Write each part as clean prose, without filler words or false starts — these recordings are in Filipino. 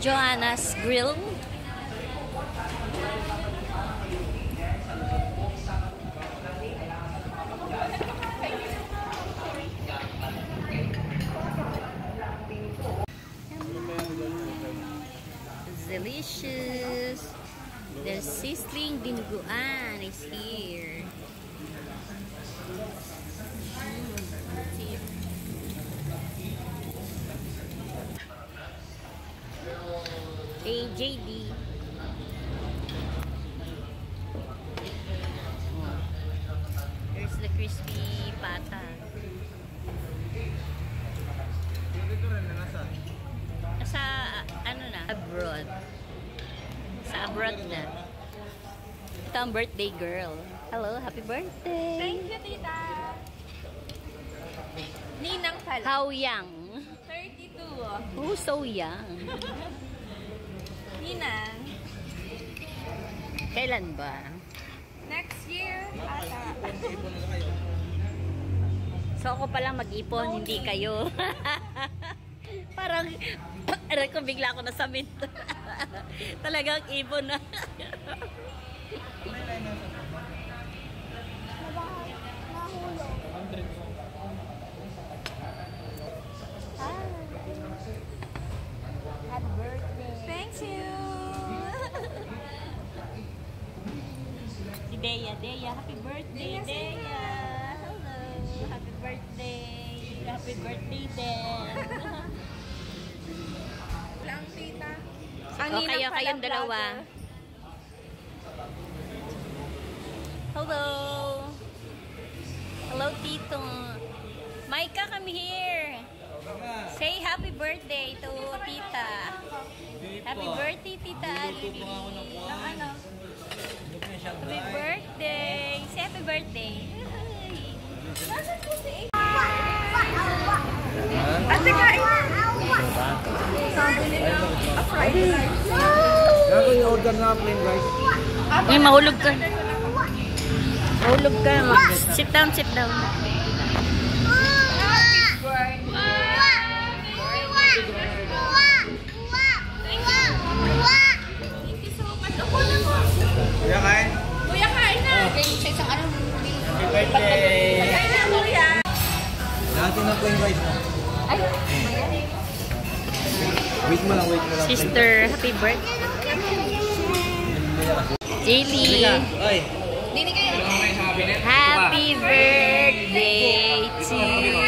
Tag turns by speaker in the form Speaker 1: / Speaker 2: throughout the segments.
Speaker 1: Joanna's Grill. Delicious. The sizzling dinuguan is here. AJD. Here's the crispy pata. Sa ano na? Abroad. Sa abroad na. Ito ang birthday girl. Hello, happy birthday.
Speaker 2: Thank you, tita. Ninang pala.
Speaker 1: How young?
Speaker 2: 32.
Speaker 1: Oh, so young.
Speaker 2: Ninang.
Speaker 1: Kailan ba?
Speaker 2: Next year, ata.
Speaker 1: So ako palang mag-ipon, hindi kayo. Parang, ko bigla ako nasamit. Talagang ipon na.
Speaker 2: Happy birthday. Thank you.
Speaker 1: Si Dea, happy birthday, Dea. Hello, happy birthday. Happy birthday, Dea.
Speaker 2: Lang, tita.
Speaker 1: O, kayong dalawa. Hello. Hello, Tito. Micah, come here. Say happy birthday to Tita. Happy birthday, Tita Alili.
Speaker 2: Ano?
Speaker 1: Happy birthday. Say happy birthday.
Speaker 2: Nasaan po si Ate, kain. Sabi nila, a fried rice.
Speaker 3: Gago yung order na plain rice.
Speaker 1: Ngayon, mahulog ka. Mahulog ka. Sit down, sit down.
Speaker 3: Kuya, kain?
Speaker 2: Kuya, kain na.
Speaker 3: Happy birthday!
Speaker 2: Kain na, kuya.
Speaker 3: Dati na plain rice mo.
Speaker 2: Ay,
Speaker 3: Wait mo lang.
Speaker 1: Sister, happy birthday. Jaylee.
Speaker 3: Ay!
Speaker 2: dini kayo.
Speaker 1: Happy birthday to you.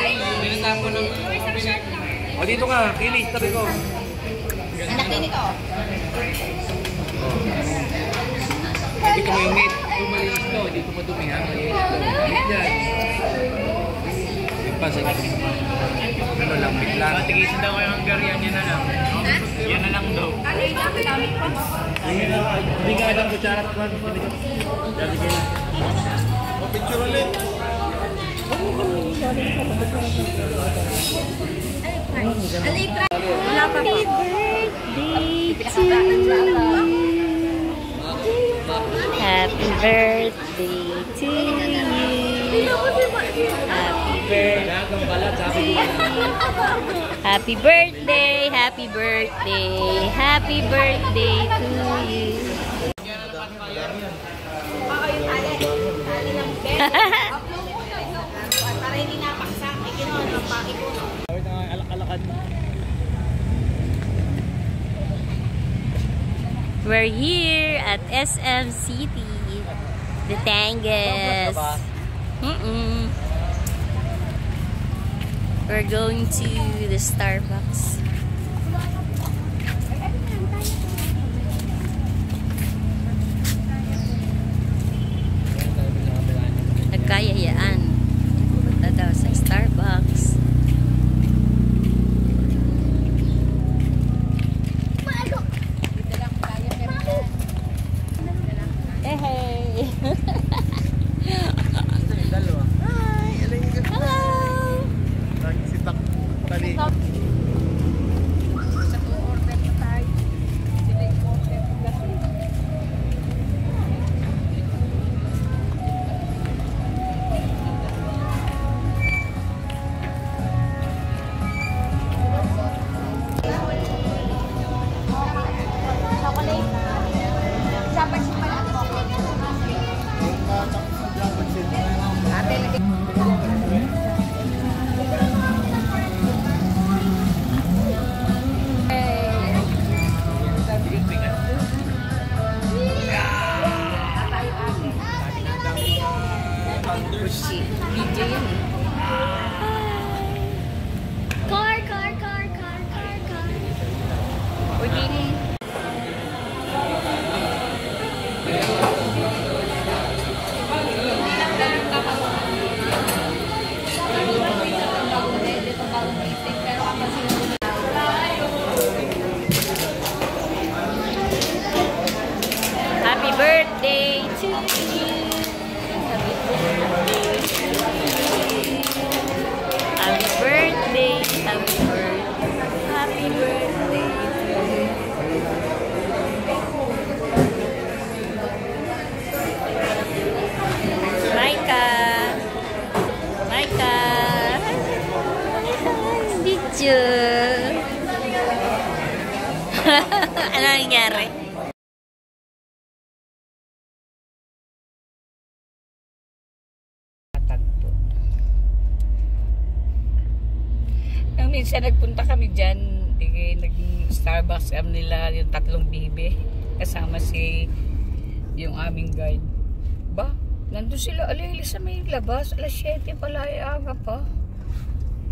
Speaker 3: O, dito ka. Kili, tabi ko.
Speaker 2: Anak dini ko.
Speaker 3: Dito mo yung meat. Ito malinis to. Dito madumi ha. Malinis to. Meat yan. Yung pasig. Ano lang, meat lang.
Speaker 4: Tigisan daw kayo Hungarian, yan na lang.
Speaker 2: Ha?
Speaker 4: Yan na lang daw.
Speaker 2: Ano yung namin pa?
Speaker 4: Hindi ka lang kutsara at kwan. Dali kayo.
Speaker 3: O, picture ulit.
Speaker 2: Wala pa
Speaker 1: Happy
Speaker 2: pa.
Speaker 1: birthday to you. Happy birthday to you. Happy birthday. Happy birthday. Happy birthday. Happy birthday to you.
Speaker 2: Ako yung tali ng bed. Upload mo yun. Para hindi napaksa. May ginawa ng paki ko.
Speaker 4: Alakad.
Speaker 1: We're here at SM City, Batangas. We're going to the Starbucks. Nagkayayaan. Punta daw sa Starbucks. Hey! Hello!
Speaker 3: Si Tak. Tali.
Speaker 1: Happy birthday to you. Happy birthday to you. Happy birthday. Happy birthday. Happy birthday to you. Micah. Micah. Video. Ano nangyari? Tagpo. Nung minsan nagpunta kami dyan, nag-Starbucks kami nila yung 3 bibe. Kasama si yung aming guide. Ba? Nandun sila alili sa may labas. Alas 7 pala, aga pa.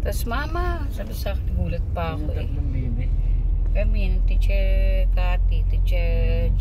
Speaker 1: Tapos mama, sabi sa akin, gulat pa ako eh. Kami, Teacher Cathy, Teacher